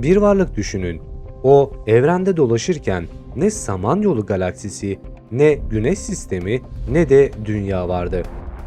bir varlık düşünün. O evrende dolaşırken ne Samanyolu galaksisi, ne Güneş sistemi, ne de dünya vardı.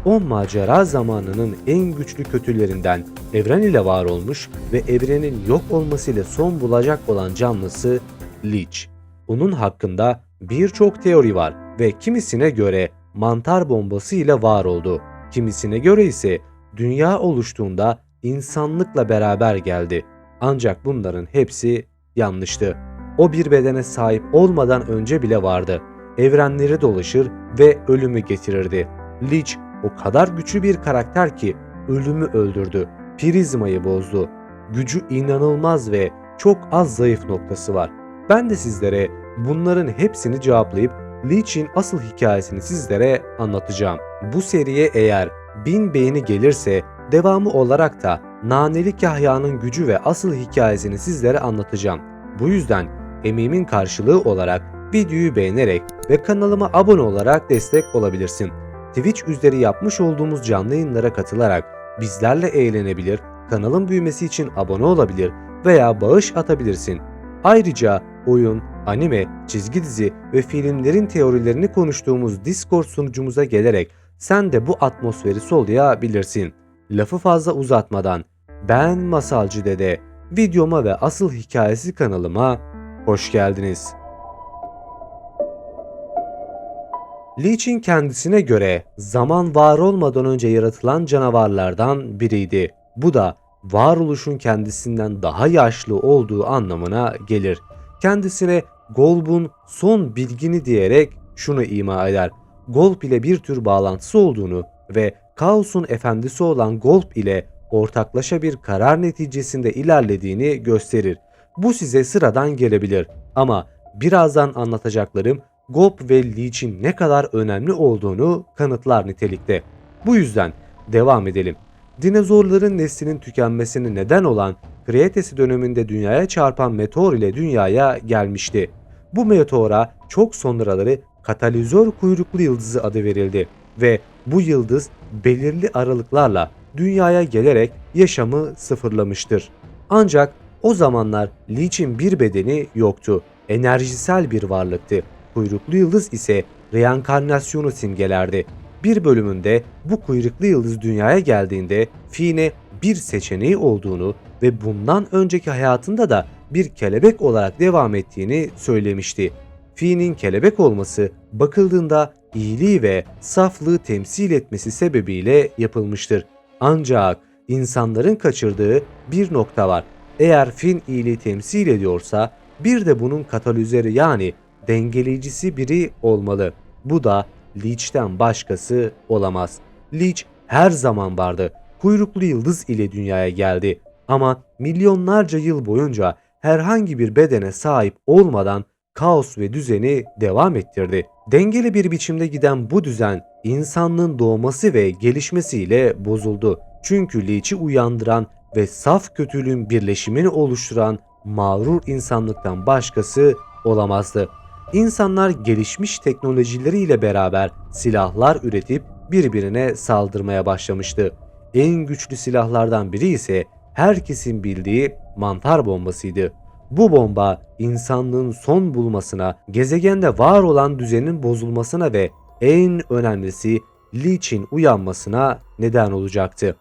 O macera zamanının en güçlü kötülerinden, evren ile var olmuş ve evrenin yok olmasıyla son bulacak olan canlısı Leech. Onun hakkında birçok teori var ve kimisine göre mantar bombası ile var oldu. Kimisine göre ise dünya oluştuğunda insanlıkla beraber geldi. Ancak bunların hepsi yanlıştı. O bir bedene sahip olmadan önce bile vardı. Evrenleri dolaşır ve ölümü getirirdi. Leech o kadar güçlü bir karakter ki ölümü öldürdü. Prizmayı bozdu. Gücü inanılmaz ve çok az zayıf noktası var. Ben de sizlere bunların hepsini cevaplayıp Leech'in asıl hikayesini sizlere anlatacağım. Bu seriye eğer 1000 beğeni gelirse devamı olarak da Naneli Kahya'nın gücü ve asıl hikayesini sizlere anlatacağım. Bu yüzden emeğimin karşılığı olarak videoyu beğenerek ve kanalıma abone olarak destek olabilirsin. Twitch üzeri yapmış olduğumuz canlı yayınlara katılarak bizlerle eğlenebilir, kanalın büyümesi için abone olabilir veya bağış atabilirsin. Ayrıca oyun, anime, çizgi dizi ve filmlerin teorilerini konuştuğumuz Discord sunucumuza gelerek sen de bu atmosferi soluyabilirsin. Lafı fazla uzatmadan ben Masalcı Dede, videoma ve asıl hikayesi kanalıma hoş geldiniz. Leech'in kendisine göre zaman var olmadan önce yaratılan canavarlardan biriydi. Bu da varoluşun kendisinden daha yaşlı olduğu anlamına gelir. Kendisine Golb'un son bilgini diyerek şunu ima eder. Golb ile bir tür bağlantısı olduğunu ve Kaos'un efendisi olan Golb ile ortaklaşa bir karar neticesinde ilerlediğini gösterir. Bu size sıradan gelebilir ama birazdan anlatacaklarım Golb ve Leech'in ne kadar önemli olduğunu kanıtlar nitelikte. Bu yüzden devam edelim. Dinozorların neslinin tükenmesine neden olan Kretasi döneminde dünyaya çarpan meteor ile dünyaya gelmişti. Bu meteora çok sonraları katalizör kuyruklu yıldızı adı verildi ve bu yıldız belirli aralıklarla dünyaya gelerek yaşamı sıfırlamıştır. Ancak o zamanlar Leech'in bir bedeni yoktu. Enerjisel bir varlıktı. Kuyruklu yıldız ise reenkarnasyonu simgelerdi. Bir bölümünde bu kuyruklu yıldız dünyaya geldiğinde Fi'ne bir seçeneği olduğunu ve bundan önceki hayatında da bir kelebek olarak devam ettiğini söylemişti. Fi'nin kelebek olması bakıldığında iyiliği ve saflığı temsil etmesi sebebiyle yapılmıştır. Ancak insanların kaçırdığı bir nokta var. Eğer Fin iyiliği temsil ediyorsa bir de bunun katalizörü yani dengeleyicisi biri olmalı. Bu da Leech'ten başkası olamaz. Leech her zaman vardı. Kuyruklu yıldız ile dünyaya geldi. Ama milyonlarca yıl boyunca herhangi bir bedene sahip olmadan kaos ve düzeni devam ettirdi. Dengeli bir biçimde giden bu düzen insanlığın doğması ve gelişmesiyle bozuldu. Çünkü Leech'i uyandıran ve saf kötülüğün birleşimini oluşturan mağrur insanlıktan başkası olamazdı. İnsanlar gelişmiş teknolojileriyle beraber silahlar üretip birbirine saldırmaya başlamıştı. En güçlü silahlardan biri ise herkesin bildiği mantar bombasıydı. Bu bomba insanlığın son bulmasına, gezegende var olan düzenin bozulmasına ve en önemlisi Leech'in uyanmasına neden olacaktı.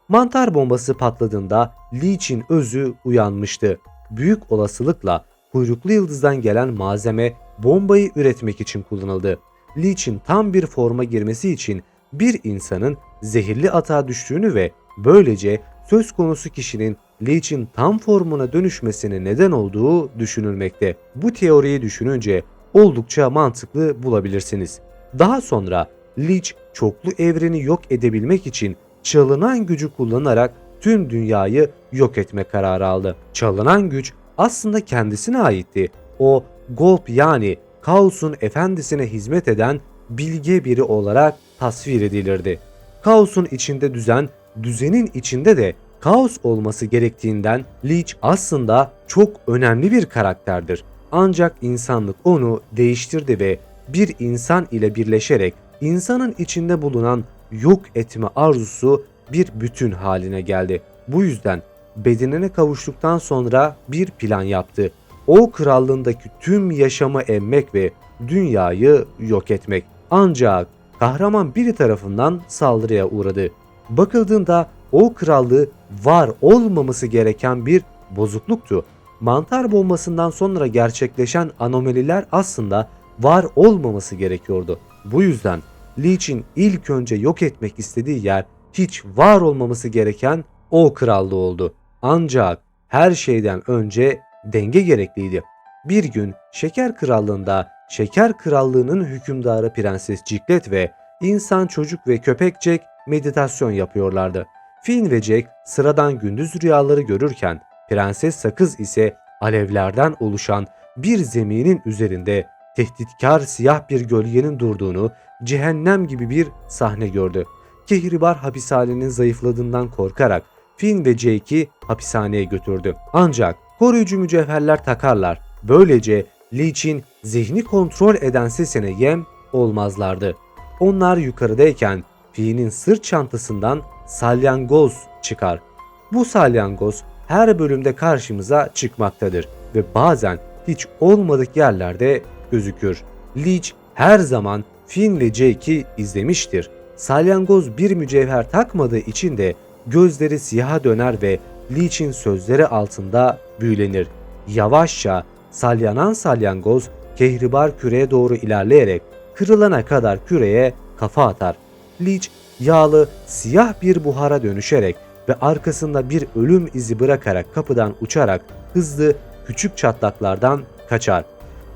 Mantar bombası patladığında Leech'in özü uyanmıştı. Büyük olasılıkla kuyruklu yıldızdan gelen malzeme bombayı üretmek için kullanıldı. Leech'in tam bir forma girmesi için bir insanın zehirli atağa düştüğünü ve böylece söz konusu kişinin Leech'in tam formuna dönüşmesine neden olduğu düşünülmekte. Bu teoriyi düşününce oldukça mantıklı bulabilirsiniz. Daha sonra Leech çoklu evreni yok edebilmek için çalınan gücü kullanarak tüm dünyayı yok etme kararı aldı. Çalınan güç aslında kendisine aitti. O Golb yani Kaos'un efendisine hizmet eden bilge biri olarak tasvir edilirdi. Kaos'un içinde düzen, düzenin içinde de kaos olması gerektiğinden Leech aslında çok önemli bir karakterdir. Ancak insanlık onu değiştirdi ve bir insan ile birleşerek insanın içinde bulunan yok etme arzusu bir bütün haline geldi. Bu yüzden bedenine kavuştuktan sonra bir plan yaptı. O krallığındaki tüm yaşamı emmek ve dünyayı yok etmek. Ancak kahraman biri tarafından saldırıya uğradı. Bakıldığında o krallığı var olmaması gereken bir bozukluktu. Mantar bombasından sonra gerçekleşen anomaliler aslında var olmaması gerekiyordu. Bu yüzden Leech'in ilk önce yok etmek istediği yer hiç var olmaması gereken o krallığı oldu. Ancak her şeyden önce denge gerekliydi. Bir gün Şeker Krallığı'nda Şeker Krallığı'nın hükümdarı Prenses Ciklet ve insan, çocuk ve köpek Jack meditasyon yapıyorlardı. Finn ve Jack sıradan gündüz rüyaları görürken Prenses Sakız ise alevlerden oluşan bir zeminin üzerinde tehditkar siyah bir gölgenin durduğunu, cehennem gibi bir sahne gördü. Kehribar hapishanenin zayıfladığından korkarak Finn ve Jake'i hapishaneye götürdü. Ancak koruyucu mücevherler takarlar. Böylece Leech'in zihni kontrol eden sesine yem olmazlardı. Onlar yukarıdayken Finn'in sırt çantasından salyangoz çıkar. Bu salyangoz her bölümde karşımıza çıkmaktadır ve bazen hiç olmadık yerlerde gözükür. Leech her zaman Finn ve Jake'i izlemiştir. Salyangoz bir mücevher takmadığı için de gözleri siyaha döner ve Leech'in sözleri altında büyülenir. Yavaşça salyanan salyangoz kehribar küreye doğru ilerleyerek kırılana kadar küreye kafa atar. Leech yağlı siyah bir buhara dönüşerek ve arkasında bir ölüm izi bırakarak kapıdan uçarak hızlı küçük çatlaklardan kaçar.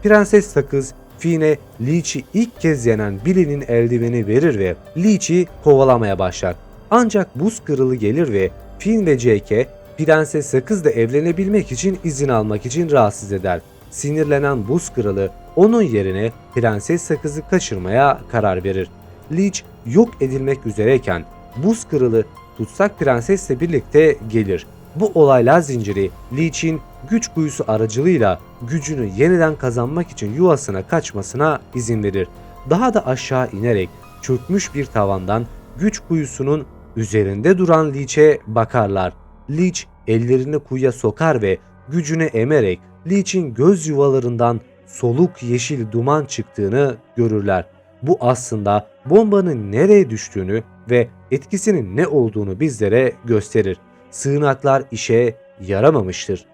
Prenses Sakız Finn'e Leech'i ilk kez yenen Billy'nin eldiveni verir ve Leech'i kovalamaya başlar. Ancak buz kralı gelir ve Finn ve Jake'e Prenses Sakız'la evlenebilmek için izin almak için rahatsız eder. Sinirlenen buz kralı onun yerine Prenses Sakız'ı kaçırmaya karar verir. Leech yok edilmek üzereyken buz kralı tutsak prensesle birlikte gelir. Bu olaylar zinciri Leech'in güç kuyusu aracılığıyla gücünü yeniden kazanmak için yuvasına kaçmasına izin verir. Daha da aşağı inerek çökmüş bir tavandan güç kuyusunun üzerinde duran Leech'e bakarlar. Leech ellerini kuyuya sokar ve gücünü emerek Leech'in göz yuvalarından soluk yeşil duman çıktığını görürler. Bu aslında bombanın nereye düştüğünü ve etkisinin ne olduğunu bizlere gösterir. Sığınaklar işe yaramamıştır.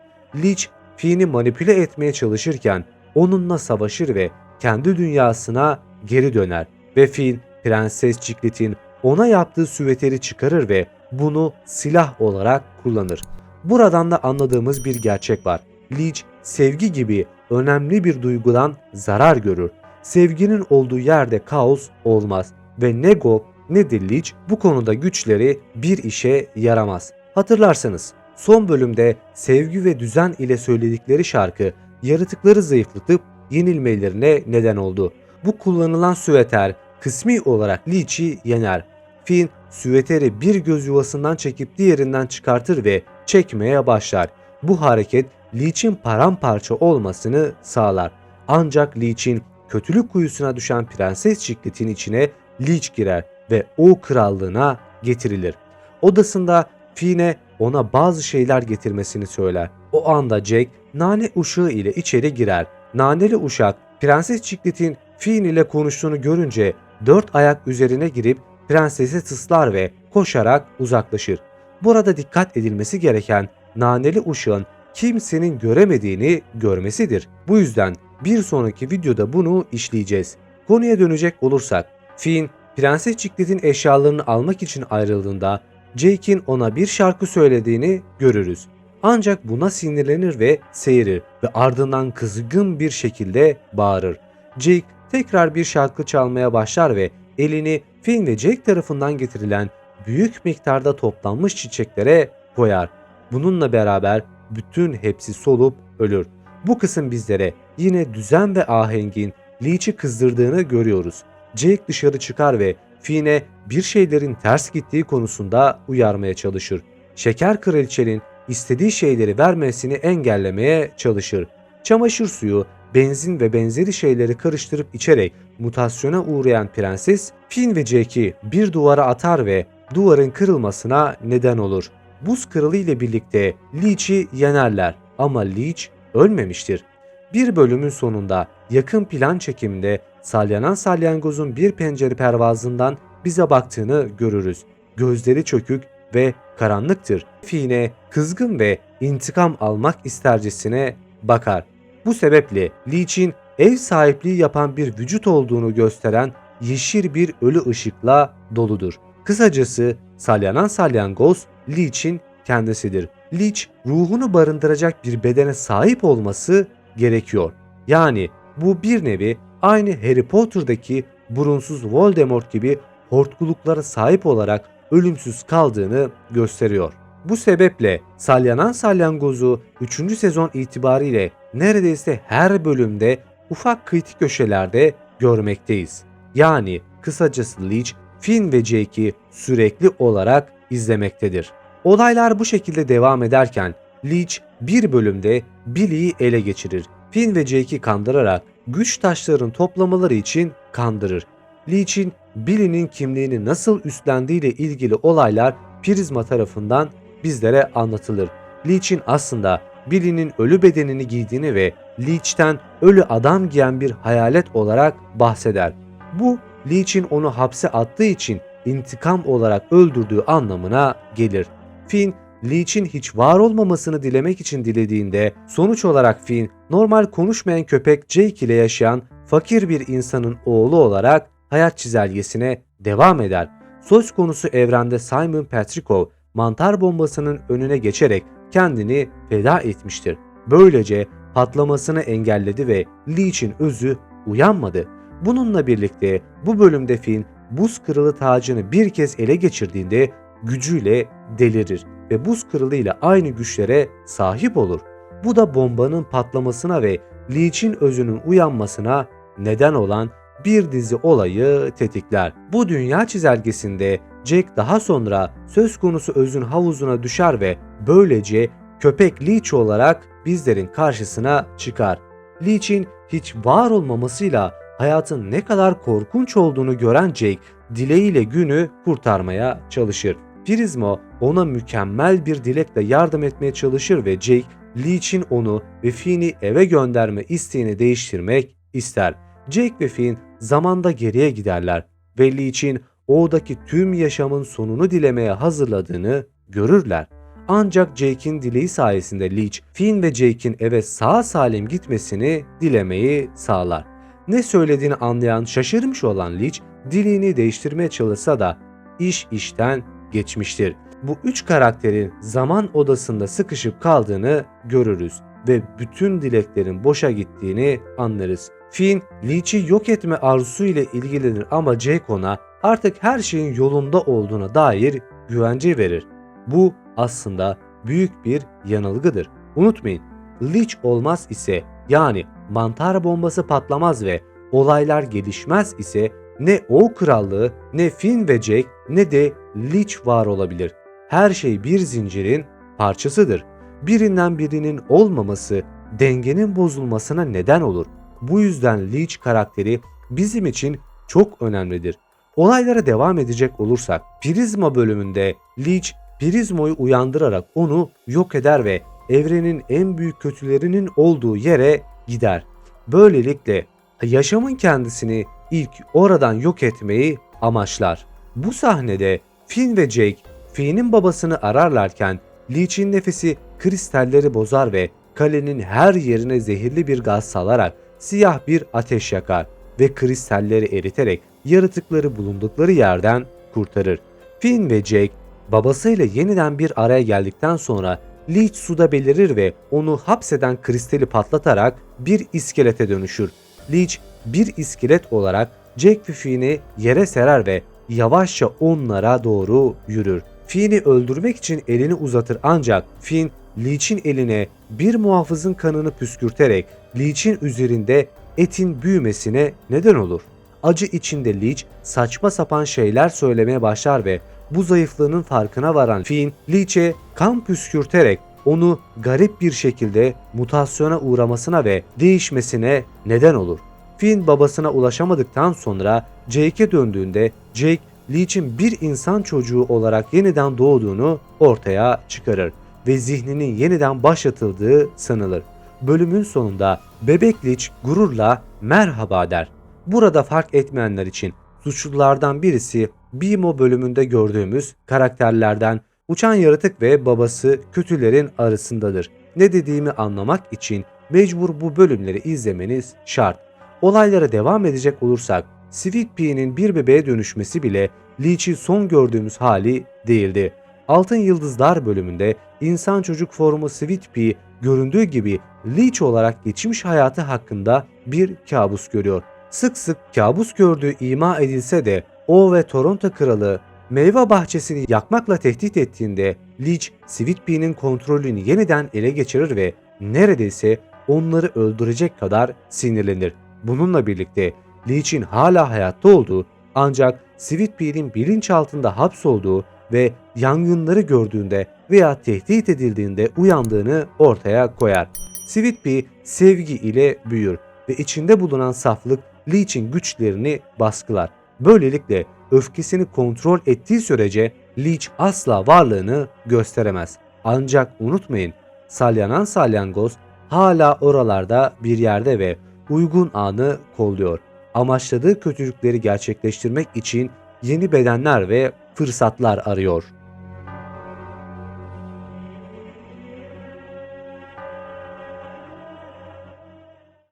Leech, Finn'i manipüle etmeye çalışırken onunla savaşır ve kendi dünyasına geri döner ve Finn, Prenses Ciklet'in ona yaptığı süveteri çıkarır ve bunu silah olarak kullanır. Buradan da anladığımız bir gerçek var. Leech, sevgi gibi önemli bir duygudan zarar görür. Sevginin olduğu yerde kaos olmaz ve ne Gob ne de Leech bu konuda güçleri bir işe yaramaz. Hatırlarsanız son bölümde sevgi ve düzen ile söyledikleri şarkı yaratıkları zayıflatıp yenilmelerine neden oldu. Bu kullanılan süveter kısmi olarak Leech'i yener. Finn süveteri bir göz yuvasından çekip diğerinden çıkartır ve çekmeye başlar. Bu hareket Leech'in paramparça olmasını sağlar. Ancak Leech'in kötülük kuyusuna düşen Prenses Ciklet'in içine Leech girer ve o krallığına getirilir. Odasında Finn'e ona bazı şeyler getirmesini söyler. O anda Jack nane uşağı ile içeri girer. Naneli uşak Prenses Ciklet'in Finn ile konuştuğunu görünce dört ayak üzerine girip prensese tıslar ve koşarak uzaklaşır. Burada dikkat edilmesi gereken naneli uşağın kimsenin göremediğini görmesidir. Bu yüzden bir sonraki videoda bunu işleyeceğiz. Konuya dönecek olursak, Finn, Prenses Ciklet'in eşyalarını almak için ayrıldığında Jake'in ona bir şarkı söylediğini görürüz. Ancak buna sinirlenir ve seyirir ve ardından kızgın bir şekilde bağırır. Jake tekrar bir şarkı çalmaya başlar ve elini Finn ve Jake tarafından getirilen büyük miktarda toplanmış çiçeklere koyar. Bununla beraber bütün hepsi solup ölür. Bu kısım bizlere yine düzen ve ahengin Leech'i kızdırdığını görüyoruz. Jake dışarı çıkar ve Finn'e bir şeylerin ters gittiği konusunda uyarmaya çalışır. Şeker Kraliçenin istediği şeyleri vermesini engellemeye çalışır. Çamaşır suyu, benzin ve benzeri şeyleri karıştırıp içerek mutasyona uğrayan prenses Finn ve Jake'i bir duvara atar ve duvarın kırılmasına neden olur. Buz Kralı ile birlikte Leech'i yenerler ama Leech ölmemiştir. Bir bölümün sonunda yakın plan çekiminde salyanan salyangozun bir pencere pervazından bize baktığını görürüz. Gözleri çökük ve karanlıktır. Finn'e kızgın ve intikam almak istercesine bakar. Bu sebeple Leech'in ev sahipliği yapan bir vücut olduğunu gösteren yeşil bir ölü ışıkla doludur. Kısacası salyanan salyangoz Leech'in kendisidir. Leech ruhunu barındıracak bir bedene sahip olması gerekiyor. Yani bu bir nevi aynı Harry Potter'daki burunsuz Voldemort gibi hortkuluklara sahip olarak ölümsüz kaldığını gösteriyor. Bu sebeple salyanan salyangozu 3. sezon itibariyle neredeyse her bölümde ufak kritik köşelerde görmekteyiz. Yani kısacası Leech, Finn ve Jake'i sürekli olarak izlemektedir. Olaylar bu şekilde devam ederken Leech bir bölümde Billy'yi ele geçirir. Finn ve Jake'i kandırarak güç taşlarını toplamaları için kandırır. Leech'in Billy'nin kimliğini nasıl üstlendiği ile ilgili olaylar Prizma tarafından bizlere anlatılır. Leech'in aslında Billy'nin ölü bedenini giydiğini ve Leech'ten ölü adam giyen bir hayalet olarak bahseder. Bu Leech'in onu hapse attığı için intikam olarak öldürdüğü anlamına gelir. Finn, Leech'in hiç var olmamasını dilemek için dilediğinde sonuç olarak Finn, normal konuşmayan köpek Jake ile yaşayan fakir bir insanın oğlu olarak hayat çizelgesine devam eder. Söz konusu evrende Simon Petrikov mantar bombasının önüne geçerek kendini feda etmiştir. Böylece patlamasını engelledi ve Leech'in özü uyanmadı. Bununla birlikte bu bölümde Finn Buz Kralı tacını bir kez ele geçirdiğinde gücüyle delirir ve Buz Kralı ile aynı güçlere sahip olur. Bu da bombanın patlamasına ve Leech'in özünün uyanmasına neden olan bir dizi olayı tetikler. Bu dünya çizelgesinde Jack daha sonra söz konusu özün havuzuna düşer ve böylece köpek Leech olarak bizlerin karşısına çıkar. Leech'in hiç var olmamasıyla hayatın ne kadar korkunç olduğunu gören Jake dileğiyle günü kurtarmaya çalışır. Prizma ona mükemmel bir dilekle yardım etmeye çalışır ve Jake, Leech'in onu ve Finn'i eve gönderme isteğini değiştirmek ister. Jake ve Finn zamanda geriye giderler ve Leech'in oradaki tüm yaşamın sonunu dilemeye hazırladığını görürler. Ancak Jake'in dileği sayesinde Leech, Finn ve Jake'in eve sağ salim gitmesini dilemeyi sağlar. Ne söylediğini anlayan, şaşırmış olan Leech, dileğini değiştirmeye çalışsa da iş işten geçmiştir. Bu üç karakterin zaman odasında sıkışıp kaldığını görürüz ve bütün dileklerin boşa gittiğini anlarız. Finn, Leech'i yok etme arzusu ile ilgilenir ama Jake ona artık her şeyin yolunda olduğuna dair güvence verir. Bu aslında büyük bir yanılgıdır. Unutmayın, Leech olmaz ise, yani mantar bombası patlamaz ve olaylar gelişmez ise ne o krallığı, ne Finn ve Jake, ne de Leech var olabilir. Her şey bir zincirin parçasıdır. Birinden birinin olmaması dengenin bozulmasına neden olur. Bu yüzden Leech karakteri bizim için çok önemlidir. Olaylara devam edecek olursak, Prizma bölümünde Leech Prizma'yı uyandırarak onu yok eder ve evrenin en büyük kötülerinin olduğu yere gider. Böylelikle yaşamın kendisini ilk oradan yok etmeyi amaçlar. Bu sahnede Finn ve Jake, Finn'in babasını ararlarken Leech'in nefesi kristalleri bozar ve kalenin her yerine zehirli bir gaz salarak siyah bir ateş yakar ve kristalleri eriterek yaratıkları bulundukları yerden kurtarır. Finn ve Jake babasıyla yeniden bir araya geldikten sonra Leech suda belirir ve onu hapseden kristali patlatarak bir iskelete dönüşür. Leech bir iskelet olarak Jake ve Finn'i yere serer ve yavaşça onlara doğru yürür. Finn'i öldürmek için elini uzatır ancak Finn Leech'in eline bir muhafızın kanını püskürterek Leech'in üzerinde etin büyümesine neden olur. Acı içinde Leech saçma sapan şeyler söylemeye başlar ve bu zayıflığının farkına varan Finn, Leech'e kan püskürterek onu garip bir şekilde mutasyona uğramasına ve değişmesine neden olur. Finn babasına ulaşamadıktan sonra Jake'e döndüğünde Jake, Leech'in bir insan çocuğu olarak yeniden doğduğunu ortaya çıkarır ve zihninin yeniden başlatıldığı sanılır. Bölümün sonunda bebek Leech gururla merhaba der. Burada fark etmeyenler için suçlulardan birisi Bimo bölümünde gördüğümüz karakterlerden uçan yaratık ve babası kötülerin arasındadır. Ne dediğimi anlamak için mecbur bu bölümleri izlemeniz şart. Olaylara devam edecek olursak Sweet Pea'nin bir bebeğe dönüşmesi bile Leech'in son gördüğümüz hali değildi. Altın Yıldızlar bölümünde insan çocuk formu Sweet Pea göründüğü gibi Leech olarak geçmiş hayatı hakkında bir kabus görüyor. Sık sık kabus gördüğü ima edilse de o ve Toronto Kralı meyve bahçesini yakmakla tehdit ettiğinde Leech, Sweet Pea'nin kontrolünü yeniden ele geçirir ve neredeyse onları öldürecek kadar sinirlenir. Bununla birlikte Leech'in hala hayatta olduğu ancak Sweet Pea'nin bilinçaltında hapsolduğu ve yangınları gördüğünde veya tehdit edildiğinde uyandığını ortaya koyar. Sweet Pea sevgi ile büyür ve içinde bulunan saflık Leech'in güçlerini baskılar. Böylelikle öfkesini kontrol ettiği sürece Leech asla varlığını gösteremez. Ancak unutmayın, salyanan salyangoz hala oralarda bir yerde ve uygun anı kolluyor. Amaçladığı kötülükleri gerçekleştirmek için yeni bedenler ve fırsatlar arıyor.